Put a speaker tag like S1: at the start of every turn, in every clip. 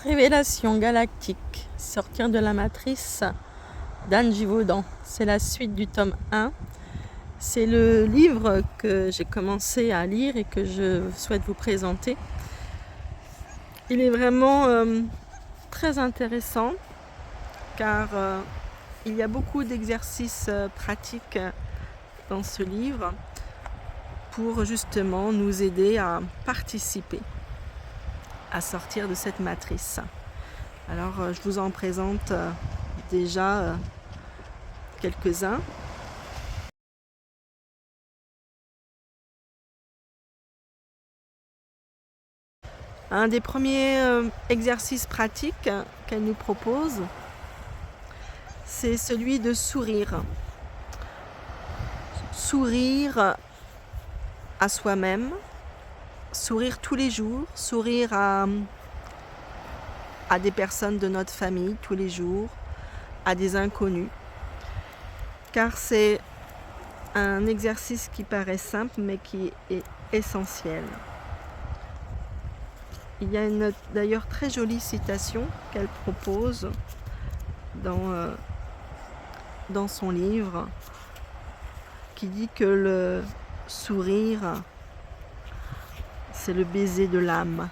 S1: Révélation galactique, sortir de la matrice d'Anne Givaudan. C'est la suite du tome 1. C'est le livre que j'ai commencé à lire et que je souhaite vous présenter. Il est vraiment très intéressant car il y a beaucoup d'exercices pratiques dans ce livre pour justement nous aider à participer à sortir de cette matrice. Alors je vous en présente déjà quelques-uns. Un des premiers exercices pratiques qu'elle nous propose, c'est celui de sourire. Sourire à soi-même, sourire tous les jours, sourire à des personnes de notre famille tous les jours, à des inconnus. Car c'est un exercice qui paraît simple mais qui est essentiel. Il y a une d'ailleurs très jolie citation qu'elle propose dans son livre qui dit que le sourire, c'est le baiser de l'âme.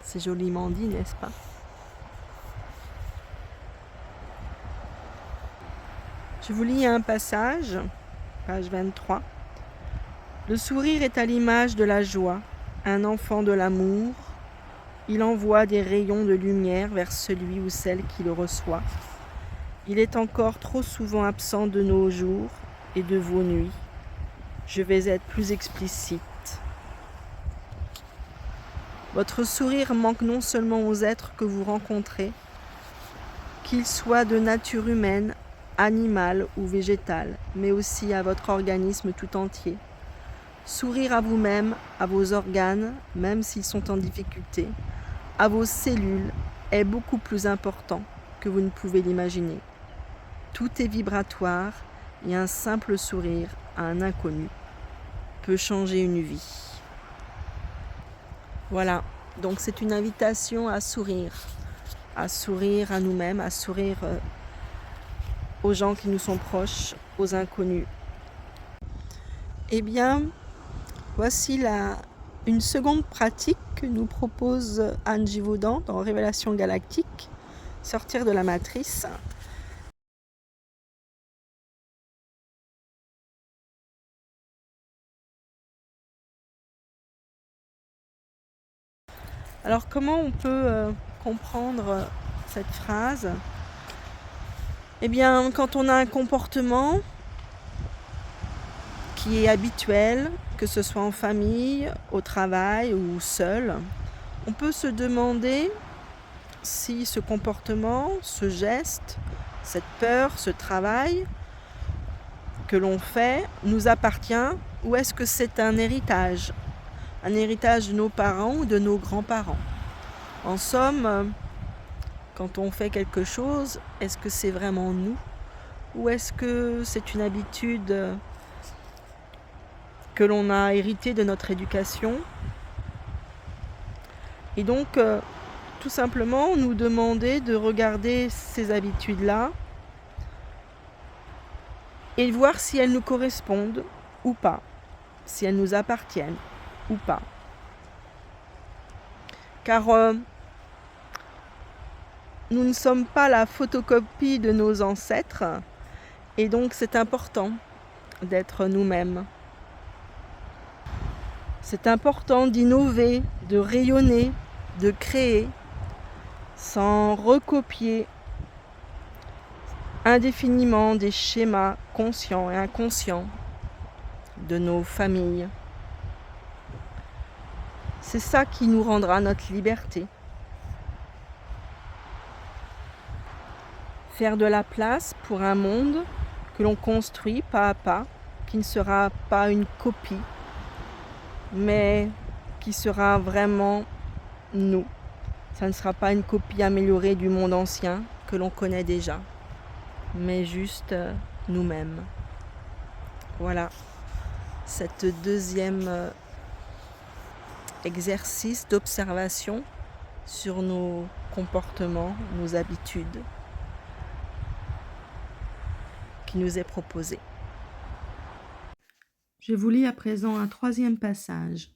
S1: C'est joliment dit, n'est-ce pas? Je vous lis un passage, page 23. Le sourire est à l'image de la joie, un enfant de l'amour. Il envoie des rayons de lumière vers celui ou celle qui le reçoit. Il est encore trop souvent absent de nos jours et de vos nuits. Je vais être plus explicite. Votre sourire manque non seulement aux êtres que vous rencontrez, qu'ils soient de nature humaine, animale ou végétale, mais aussi à votre organisme tout entier. Sourire à vous-même, à vos organes, même s'ils sont en difficulté, à vos cellules, est beaucoup plus important que vous ne pouvez l'imaginer. Tout est vibratoire et un simple sourire à un inconnu peut changer une vie. Voilà, donc c'est une invitation à sourire à nous-mêmes, à sourire aux gens qui nous sont proches, aux inconnus. Eh bien, voici une seconde pratique que nous propose Anne Givaudan dans Révélation galactique, sortir de la matrice. Alors comment on peut comprendre cette phrase? Eh bien, quand on a un comportement qui est habituel, que ce soit en famille, au travail ou seul, on peut se demander si ce comportement, ce geste, cette peur, ce travail que l'on fait nous appartient ou est-ce que c'est un héritage de nos parents ou de nos grands-parents. En somme, quand on fait quelque chose, est-ce que c'est vraiment nous ou est-ce que c'est une habitude que l'on a héritée de notre éducation? Et donc, tout simplement, nous demander de regarder ces habitudes-là et voir si elles nous correspondent ou pas, si elles nous appartiennent ou pas. Car nous ne sommes pas la photocopie de nos ancêtres et donc c'est important d'être nous-mêmes. C'est important d'innover, de rayonner, de créer sans recopier indéfiniment des schémas conscients et inconscients de nos familles. C'est ça qui nous rendra notre liberté. Faire de la place pour un monde que l'on construit pas à pas, qui ne sera pas une copie, mais qui sera vraiment nous. Ça ne sera pas une copie améliorée du monde ancien que l'on connaît déjà, mais juste nous-mêmes. Voilà, cette deuxième exercice d'observation sur nos comportements, nos habitudes qui nous est proposé. Je vous lis à présent un troisième passage.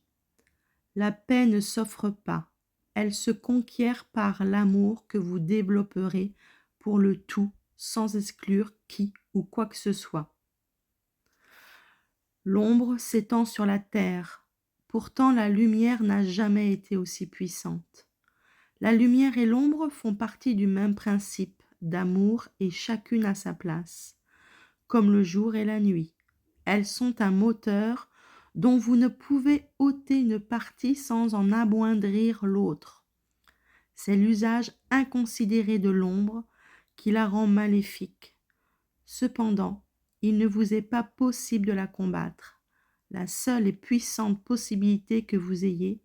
S1: La paix ne s'offre pas, elle se conquiert par l'amour que vous développerez pour le tout sans exclure qui ou quoi que ce soit. L'ombre s'étend sur la terre, pourtant la lumière n'a jamais été aussi puissante. La lumière et l'ombre font partie du même principe d'amour et chacune à sa place, comme le jour et la nuit. Elles sont un moteur dont vous ne pouvez ôter une partie sans en amoindrir l'autre. C'est l'usage inconsidéré de l'ombre qui la rend maléfique. Cependant, il ne vous est pas possible de la combattre. La seule et puissante possibilité que vous ayez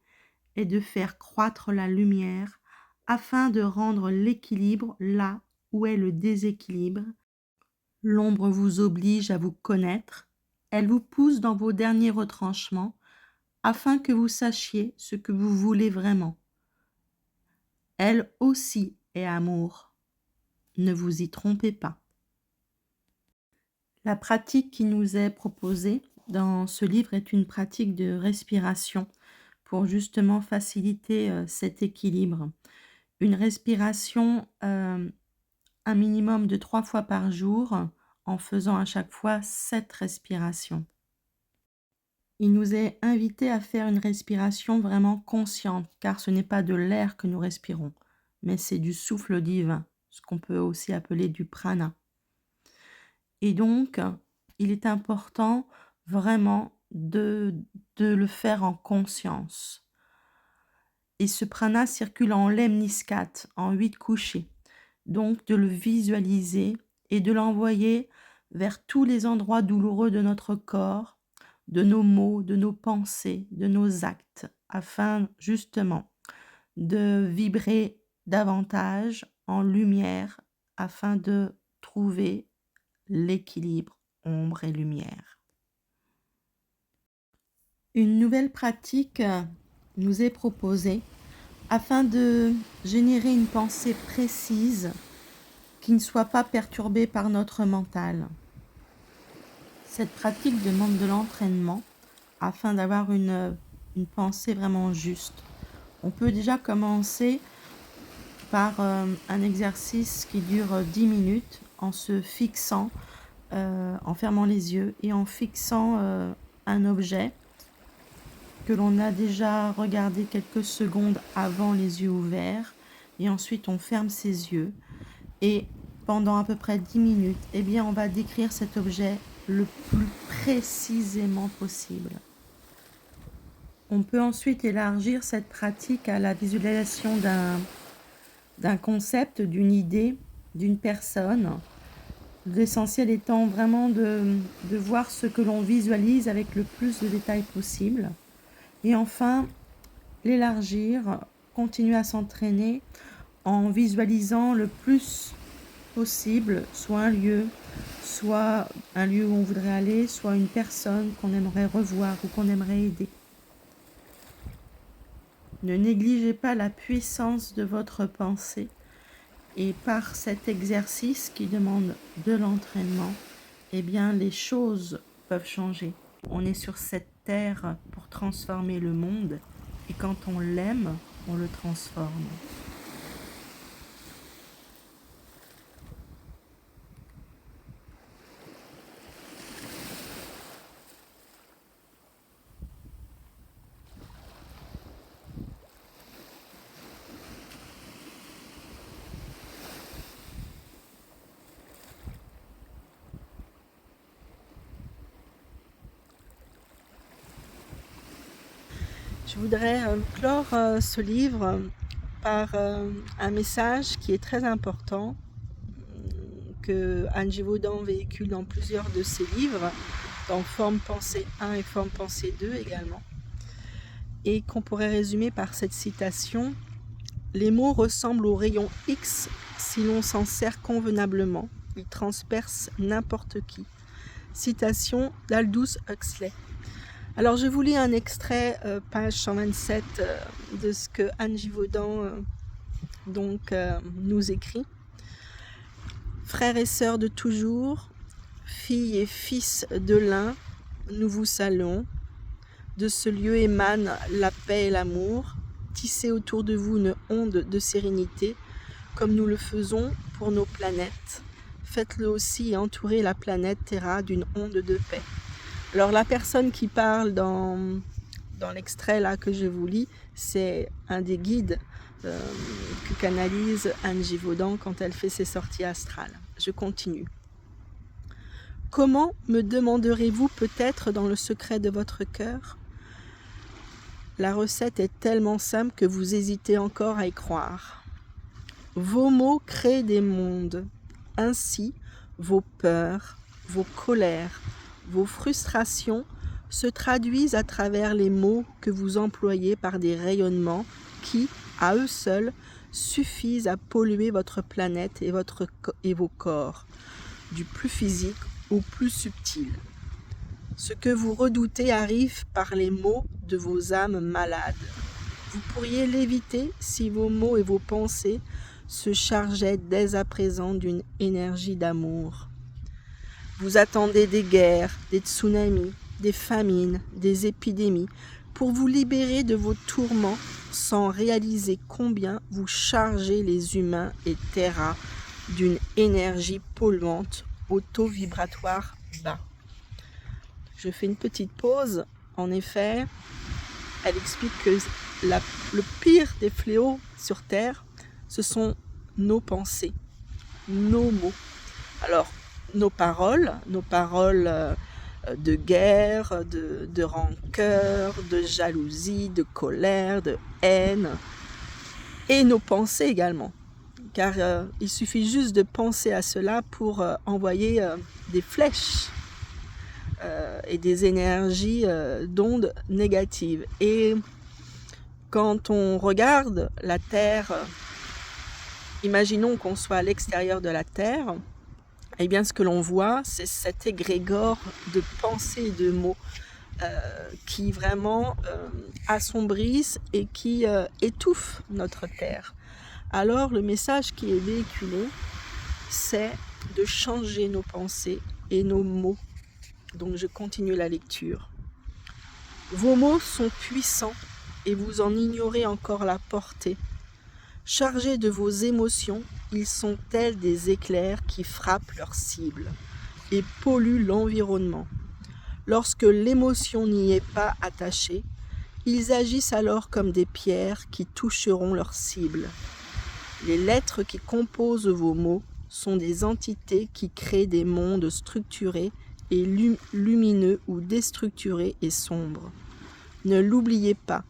S1: est de faire croître la lumière afin de rendre l'équilibre là où est le déséquilibre. L'ombre vous oblige à vous connaître, elle vous pousse dans vos derniers retranchements afin que vous sachiez ce que vous voulez vraiment. Elle aussi est amour. Ne vous y trompez pas. La pratique qui nous est proposée dans ce livre est une pratique de respiration pour justement faciliter cet équilibre. Une respiration un minimum de 3 fois par jour en faisant à chaque fois 7 respirations. Il nous est invité à faire une respiration vraiment consciente car ce n'est pas de l'air que nous respirons, mais c'est du souffle divin, ce qu'on peut aussi appeler du prana. Et donc, il est important vraiment de le faire en conscience. Et ce prana circule en lemniscate, en 8 couchées. Donc, de le visualiser et de l'envoyer vers tous les endroits douloureux de notre corps, de nos mots, de nos pensées, de nos actes, afin justement de vibrer davantage en lumière, afin de trouver l'équilibre ombre et lumière. Une nouvelle pratique nous est proposée afin de générer une pensée précise qui ne soit pas perturbée par notre mental. Cette pratique demande de l'entraînement afin d'avoir une pensée vraiment juste. On peut déjà commencer par un exercice qui dure 10 minutes en se fixant, en fermant les yeux et en fixant un objet que l'on a déjà regardé quelques secondes avant les yeux ouverts, et ensuite on ferme ses yeux et pendant à peu près 10 minutes, eh bien, on va décrire cet objet le plus précisément possible. On peut ensuite élargir cette pratique à la visualisation d'un concept, d'une idée, d'une personne. L'essentiel étant vraiment de voir ce que l'on visualise avec le plus de détails possible. Et enfin, l'élargir, continuer à s'entraîner en visualisant le plus possible soit un lieu où on voudrait aller, soit une personne qu'on aimerait revoir ou qu'on aimerait aider. Ne négligez pas la puissance de votre pensée et par cet exercice qui demande de l'entraînement, eh bien les choses peuvent changer. On est sur cette terre pour transformer le monde et quand on l'aime, on le transforme. Je voudrais clore ce livre par un message qui est très important, que Anne Givaudan véhicule dans plusieurs de ses livres, dans Forme Pensée 1 et Forme Pensée 2 également, et qu'on pourrait résumer par cette citation: « Les mots ressemblent aux rayons X si l'on s'en sert convenablement, ils transpercent n'importe qui. » Citation d'Aldous Huxley. Alors je vous lis un extrait, page 127, de ce que Anne Givaudan nous écrit. Frères et sœurs de toujours, filles et fils de l'un, nous vous saluons. De ce lieu émane la paix et l'amour. Tissez autour de vous une onde de sérénité, comme nous le faisons pour nos planètes. Faites-le aussi et entourez la planète Terra d'une onde de paix. Alors la personne qui parle dans l'extrait là que je vous lis, c'est un des guides que canalise Anne Givaudan quand elle fait ses sorties astrales. Je continue. Comment, me demanderez-vous peut-être dans le secret de votre cœur? La recette est tellement simple que vous hésitez encore à y croire. Vos mots créent des mondes. Ainsi, vos peurs, vos colères, vos frustrations se traduisent à travers les mots que vous employez par des rayonnements qui, à eux seuls, suffisent à polluer votre planète et vos corps, du plus physique au plus subtil. Ce que vous redoutez arrive par les mots de vos âmes malades. Vous pourriez l'éviter si vos mots et vos pensées se chargeaient dès à présent d'une énergie d'amour. Vous attendez des guerres, des tsunamis, des famines, des épidémies pour vous libérer de vos tourments sans réaliser combien vous chargez les humains et Terra d'une énergie polluante au taux vibratoire bas. Je fais une petite pause. En effet, elle explique que le pire des fléaux sur Terre, ce sont nos pensées, nos mots. Alors, nos paroles de guerre, de rancœur, de jalousie, de colère, de haine, et nos pensées également. Car il suffit juste de penser à cela pour envoyer des flèches et des énergies d'ondes négatives. Et quand on regarde la Terre, imaginons qu'on soit à l'extérieur de la Terre, eh bien ce que l'on voit, c'est cet égrégore de pensées et de mots qui vraiment assombrissent et qui étouffent notre Terre. Alors le message qui est véhiculé, c'est de changer nos pensées et nos mots. Donc je continue la lecture. Vos mots sont puissants et vous en ignorez encore la portée. Chargés de vos émotions, ils sont tels des éclairs qui frappent leur cible et polluent l'environnement. Lorsque l'émotion n'y est pas attachée, ils agissent alors comme des pierres qui toucheront leur cible. Les lettres qui composent vos mots sont des entités qui créent des mondes structurés et lumineux ou déstructurés et sombres. Ne l'oubliez pas,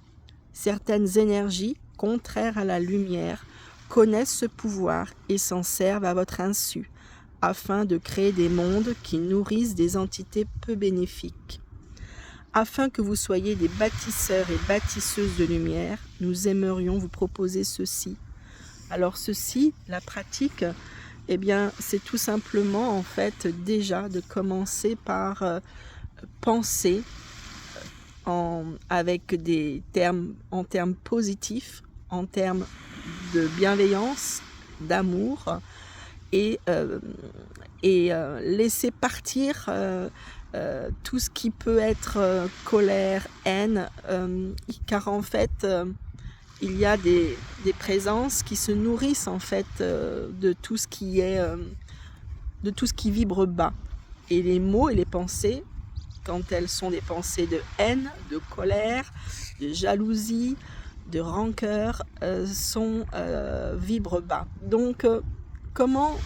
S1: certaines énergies, contraires à la lumière, connaissent ce pouvoir et s'en servent à votre insu, afin de créer des mondes qui nourrissent des entités peu bénéfiques. Afin que vous soyez des bâtisseurs et bâtisseuses de lumière, nous aimerions vous proposer ceci. Alors ceci, la pratique, eh bien, c'est tout simplement en fait déjà de commencer par penser avec des termes en termes positifs, en termes de bienveillance, d'amour, et laisser partir tout ce qui peut être colère, haine, car en fait il y a des présences qui se nourrissent en fait de tout ce qui est de tout ce qui vibre bas. Et les mots et les pensées, quand elles sont des pensées de haine, de colère, de jalousie, de rancœur, vibrent bas. Donc comment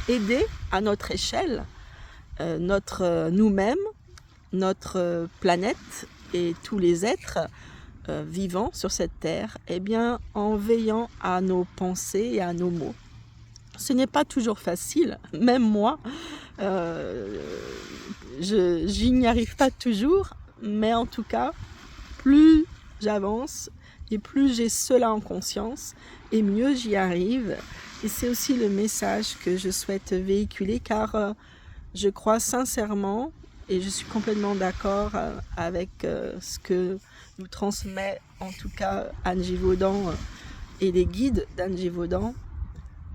S1: aider à notre échelle nous-mêmes, notre planète et tous les êtres vivants sur cette terre, eh bien en veillant à nos pensées et à nos mots. Ce n'est pas toujours facile, même moi, je n'y arrive pas toujours, mais en tout cas, plus j'avance et plus j'ai cela en conscience, et mieux j'y arrive. Et c'est aussi le message que je souhaite véhiculer, car je crois sincèrement Et je suis complètement d'accord avec ce que nous transmet en tout cas Anne Givaudan et les guides d'Anne Givaudan.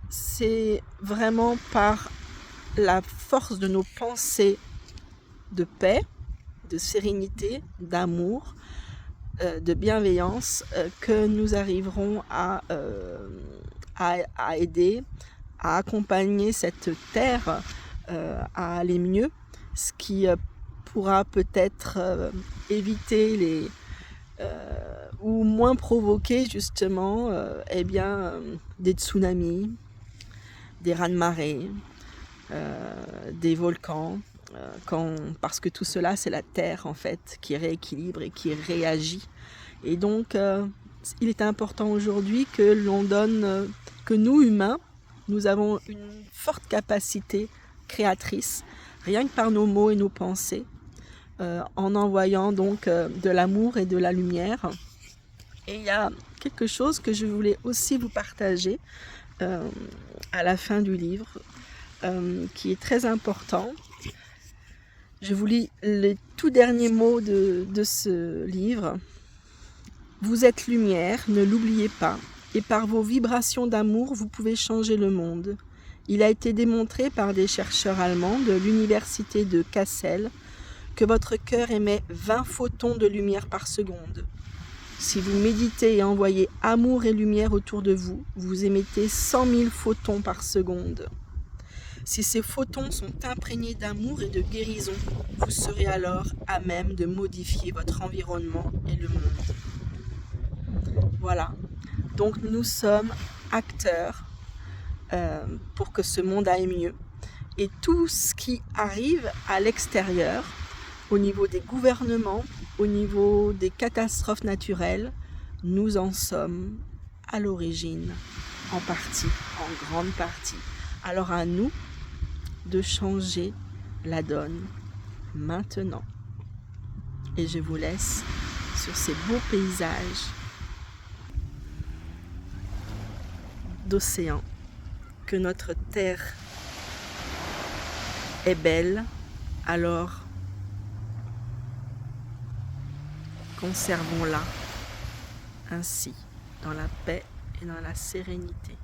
S1: C'est vraiment par la force de nos pensées de paix, de sérénité, d'amour, de bienveillance que nous arriverons à aider, à accompagner cette terre à aller mieux, ce qui pourra peut-être éviter ou moins provoquer justement des tsunamis, des raz-de-marée, des volcans, parce que tout cela c'est la terre en fait qui rééquilibre et qui réagit. Et donc il est important aujourd'hui que l'on donne, que nous humains, nous avons une forte capacité créatrice, rien que par nos mots et nos pensées, en envoyant donc de l'amour et de la lumière. Et il y a quelque chose que je voulais aussi vous partager à la fin du livre, qui est très important. Je vous lis les tout derniers mots de ce livre. Vous êtes lumière, ne l'oubliez pas, et par vos vibrations d'amour, vous pouvez changer le monde. Il a été démontré par des chercheurs allemands de l'université de Kassel que votre cœur émet 20 photons de lumière par seconde. Si vous méditez et envoyez amour et lumière autour de vous, vous émettez 100 000 photons par seconde. Si ces photons sont imprégnés d'amour et de guérison, vous serez alors à même de modifier votre environnement et le monde. Voilà. Donc nous sommes acteurs pour que ce monde aille mieux. Et tout ce qui arrive à l'extérieur, au niveau des gouvernements, au niveau des catastrophes naturelles, nous en sommes à l'origine, en partie, en grande partie. Alors à nous de changer la donne maintenant. Et je vous laisse sur ces beaux paysages d'océan, que notre terre est belle, alors conservons-la ainsi, dans la paix et dans la sérénité.